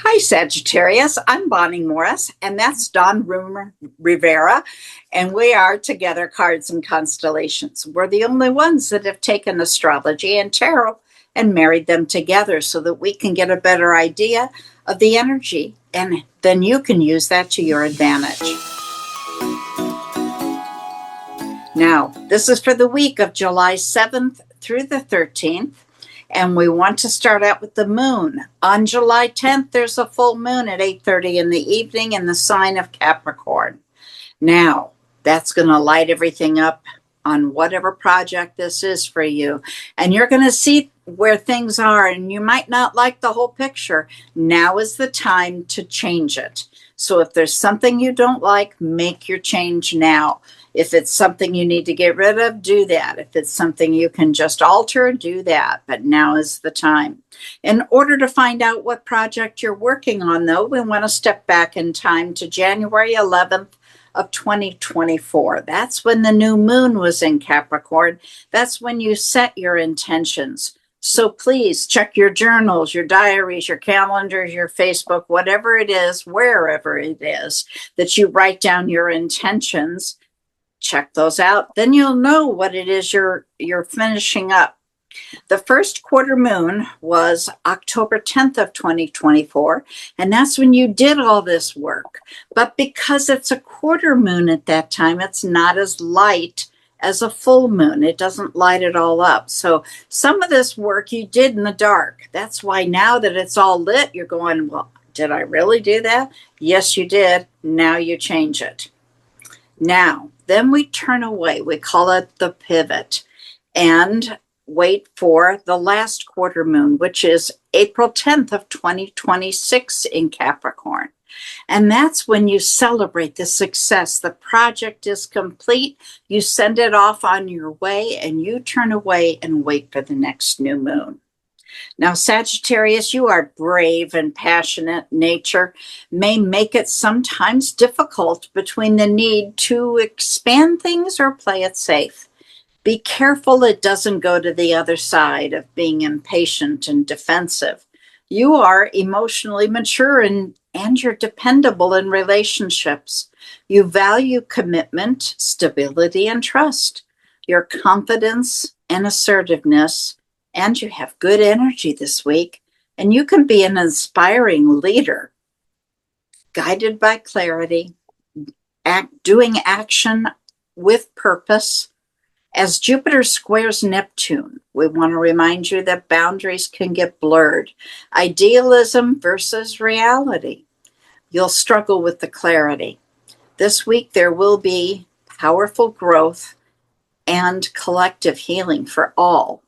Hi, Sagittarius. I'm Bonnie Morris, and that's Don Rivera, and we are Together Cards and Constellations. We're the only ones that have taken astrology and tarot and married them together so that we can get a better idea of the energy, and then you can use that to your advantage. Now, this is for the week of July 7th through the 13th. And we want to start out with the moon. On July 10th, there's a full moon at 8:30 in the evening in the sign of Capricorn. Now, that's going to light everything up on whatever project this is for you. And you're going to see where things are, and you might not like the whole picture. Now is the time to change it. So if there's something you don't like, make your change now. If it's something you need to get rid of, do that. If it's something you can just alter, do that. But now is the time. In order to find out what project you're working on, though, we want to step back in time to January 11th of 2024. That's when the new moon was in Capricorn. That's when you set your intentions. So please check your journals, your diaries, your calendars, your Facebook, whatever it is, wherever it is, that you write down your intentions. Check those out. Then you'll know what it is you're finishing up. The first quarter moon was October 10th of 2024, and that's when you did all this work. But because it's a quarter moon at that time, it's not as light as a full moon. It doesn't light it all up. So some of this work you did in the dark. That's why now that it's all lit, you're going, well, did I really do that? Yes, you did. Now you change it. Now, then we turn away. We call it the pivot and wait for the last quarter moon, which is April 10th of 2026 in Capricorn. And that's when you celebrate the success. The project is complete. You send it off on your way and you turn away and wait for the next new moon. Now, Sagittarius, you are brave and passionate. Nature may make it sometimes difficult between the need to expand things or play it safe. Be careful it doesn't go to the other side of being impatient and defensive. You are emotionally mature and you're dependable in relationships. You value commitment, stability, and trust. Your confidence and assertiveness, and you have good energy this week, and you can be an inspiring leader, guided by clarity, doing action with purpose. As Jupiter squares Neptune, we want to remind you that boundaries can get blurred. Idealism versus reality. You'll struggle with the clarity. This week there will be powerful growth and collective healing for all.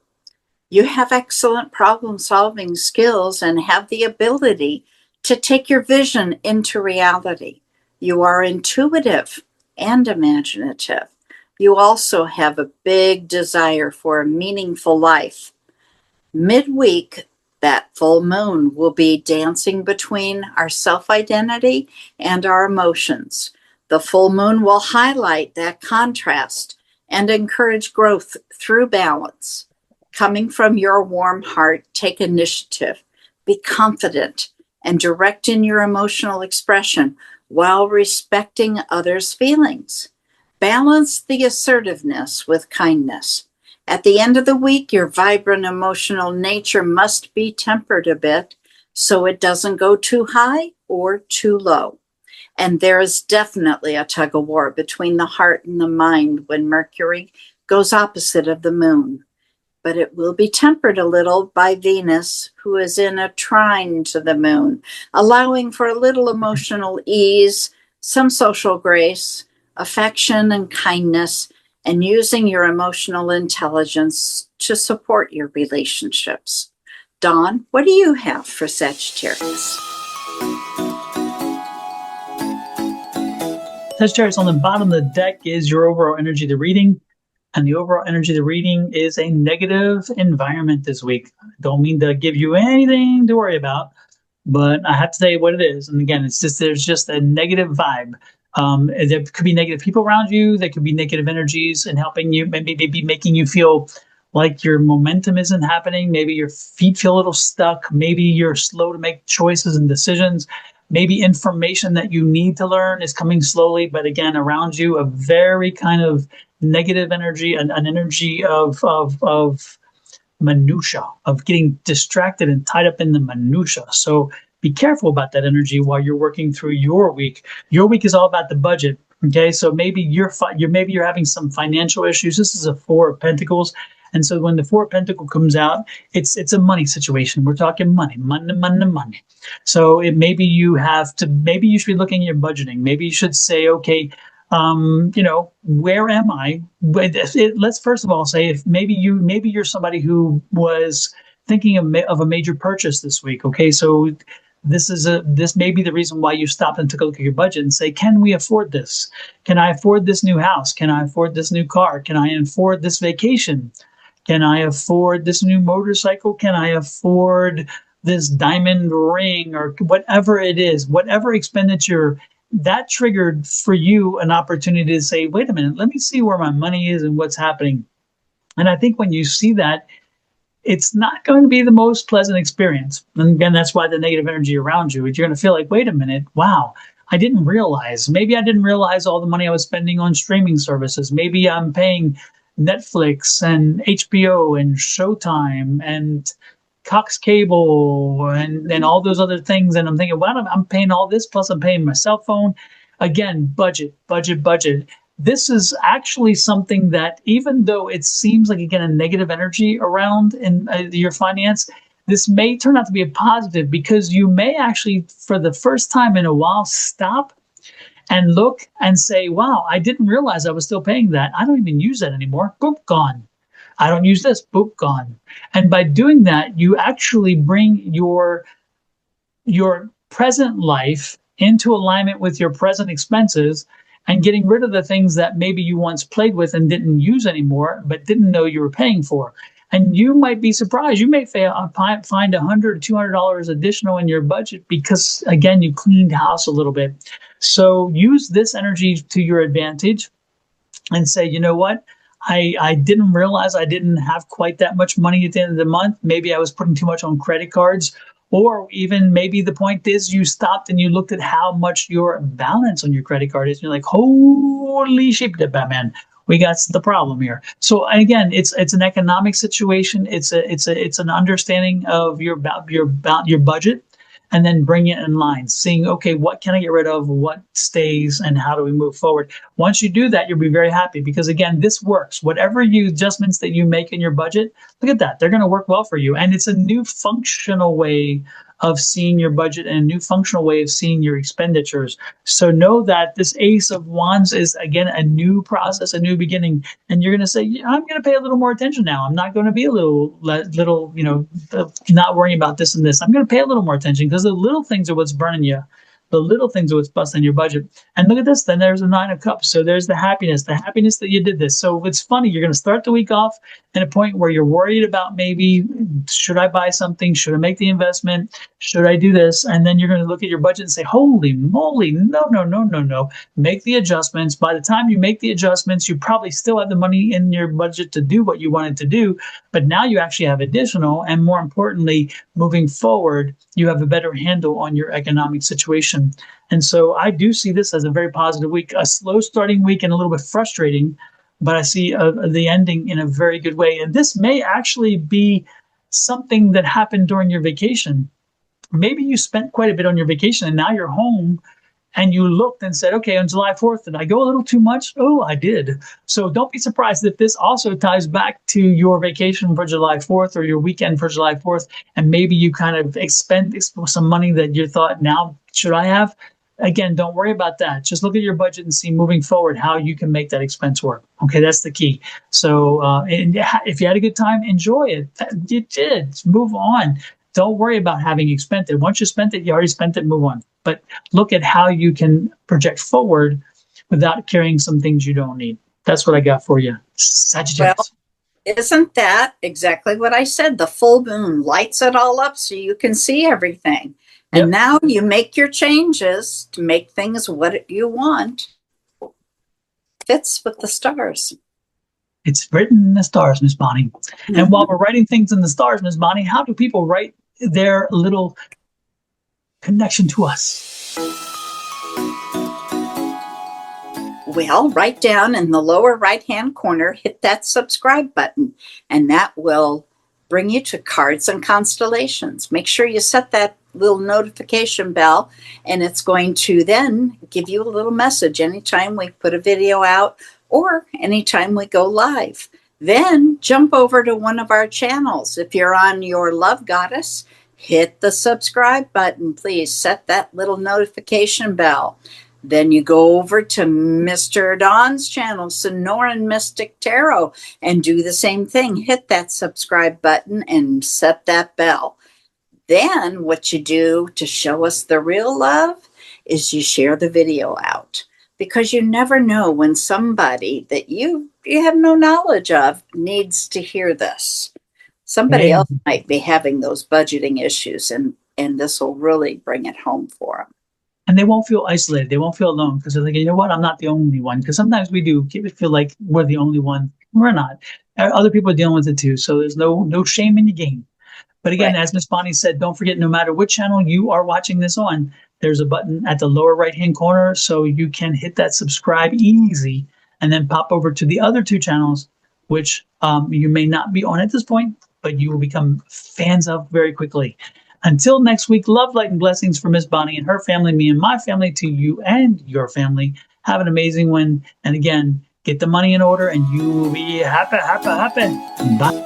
You have excellent problem-solving skills and have the ability to take your vision into reality. You are intuitive and imaginative. You also have a big desire for a meaningful life. Midweek, that full moon will be dancing between our self-identity and our emotions. The full moon will highlight that contrast and encourage growth through balance. Coming from your warm heart, take initiative, be confident, and direct in your emotional expression while respecting others' feelings. Balance the assertiveness with kindness. At the end of the week, your vibrant emotional nature must be tempered a bit so it doesn't go too high or too low. And there is definitely a tug of war between the heart and the mind when Mercury goes opposite of the moon. But it will be tempered a little by Venus, who is in a trine to the moon, allowing for a little emotional ease, some social grace, affection and kindness, and using your emotional intelligence to support your relationships. Dawn, what do you have for Sagittarius? Sagittarius, on the bottom of the deck is your overall energy of the reading. And the overall energy of the reading is a negative environment this week. Don't mean to give you anything to worry about, but I have to tell you what it is. And again, it's just there's just a negative vibe. There could be negative people around you. There could be negative energies and helping you, maybe making you feel like your momentum isn't happening. Maybe your feet feel a little stuck. Maybe you're slow to make choices and decisions. Maybe information that you need to learn is coming slowly, but again, around you, a very kind of negative energy, an energy of minutia, of getting distracted and tied up in the minutia. So be careful about that energy while you're working through your week. Your week is all about the budget. Okay, so maybe you're having some financial issues. This is a Four of Pentacles, and so when the Four of Pentacles comes out, it's a money situation. We're talking money, money, money, money. So maybe maybe you should be looking at your budgeting. Maybe you should say, okay, where am I? Let's first of all say, if maybe you're somebody who was thinking of a major purchase this week. Okay, so this may be the reason why you stopped and took a look at your budget and say, can we afford this? Can I afford this new house? Can I afford this new car? Can I afford this vacation? Can I afford this new motorcycle? Can I afford this diamond ring, or whatever it is, whatever expenditure that triggered for you an opportunity to say, wait a minute, let me see where my money is and what's happening. And I think when you see that, it's not going to be the most pleasant experience. And again, that's why the negative energy around you, you're going to feel like, wait a minute, wow, maybe I didn't realize all the money I was spending on streaming services. Maybe I'm paying Netflix and HBO and Showtime and Cox Cable and all those other things. And I'm thinking, well, I'm paying all this, plus I'm paying my cell phone. Again, budget, budget, budget. This is actually something that, even though it seems like, again, a negative energy around in your finance, this may turn out to be a positive, because you may actually, for the first time in a while, stop and look and say, wow, I didn't realize I was still paying that. I don't even use that anymore. Boom, gone. I don't use this, boop, gone. And by doing that, you actually bring your present life into alignment with your present expenses, and getting rid of the things that maybe you once played with and didn't use anymore, but didn't know you were paying for. And you might be surprised. You may find $100 or $200 additional in your budget because, again, you cleaned house a little bit. So use this energy to your advantage and say, you know what? I didn't realize I didn't have quite that much money at the end of the month. Maybe I was putting too much on credit cards, or even maybe the point is you stopped and you looked at how much your balance on your credit card is. And you're like, holy shit, Batman, we got the problem here. So again, it's an economic situation. It's an understanding of your budget, and then bring it in line, seeing, okay, what can I get rid of, what stays, and how do we move forward? Once you do that, you'll be very happy, because again, this works. Whatever adjustments that you make in your budget, look at that. They're going to work well for you. And it's a new functional way of seeing your budget and a new functional way of seeing your expenditures. So know that this Ace of Wands is, again, a new process, a new beginning. And you're going to say, yeah, I'm going to pay a little more attention now. I'm not going to be a little, not worrying about this and this. I'm going to pay a little more attention, because the little things are what's burning you. The little things are what's busting your budget. And look at this, then there's the Nine of Cups. So there's the happiness that you did this. So it's funny, you're going to start the week off at a point where you're worried about, maybe, should I buy something? Should I make the investment? Should I do this? And then you're going to look at your budget and say, holy moly, no. Make the adjustments. By the time you make the adjustments, you probably still have the money in your budget to do what you wanted to do. But now you actually have additional, and more importantly, moving forward, you have a better handle on your economic situation. And so I do see this as a very positive week, a slow starting week and a little bit frustrating, but I see the ending in a very good way. And this may actually be something that happened during your vacation. Maybe you spent quite a bit on your vacation, and now you're home and you looked and said, okay, on July 4th, did I go a little too much? Oh, I did. So don't be surprised if this also ties back to your vacation for July 4th or your weekend for July 4th. And maybe you kind of expend some money that you thought, now should I have? Again, don't worry about that. Just look at your budget and see, moving forward, how you can make that expense work. Okay, that's the key. So and if you had a good time, enjoy it. You did. Move on. Don't worry about having spent it. Once you spent it, you already spent it, move on. But look at how you can project forward without carrying some things you don't need. That's what I got for you, Sagittarius. Well, isn't that exactly what I said? The full moon lights it all up so you can see everything. And now you make your changes to make things what you want. Fits with the stars. It's written in the stars, Miss Bonnie. Mm-hmm. And while we're writing things in the stars, Miss Bonnie, how do people write their little connection to us? Well, right down in the lower right-hand corner, hit that subscribe button, and that will bring you to Cards and Constellations. Make sure you set that little notification bell, and it's going to then give you a little message anytime we put a video out or anytime we go live. Then jump over to one of our channels. If you're on your Love Goddess, hit the subscribe button. Please set that little notification bell. Then you go over to Mr. Don's channel, Sonoran Mystic Tarot, and do the same thing. Hit that subscribe button and set that bell. Then what you do to show us the real love is you share the video out, because you never know when somebody that you have no knowledge of needs to hear this. Somebody else might be having those budgeting issues, and this will really bring it home for them. And they won't feel isolated. They won't feel alone, because they're like, you know what? I'm not the only one. Because sometimes we do feel like we're the only one. We're not. Other people are dealing with it too. So there's no shame in the game. But again, as Miss Bonnie said, don't forget, no matter what channel you are watching this on, there's a button at the lower right-hand corner, so you can hit that subscribe easy and then pop over to the other two channels, which you may not be on at this point, but you will become fans of very quickly. Until next week, love, light, and blessings for Miss Bonnie and her family, me and my family, to you and your family. Have an amazing one. And again, get the money in order and you will be happy, happy, happy. Bye.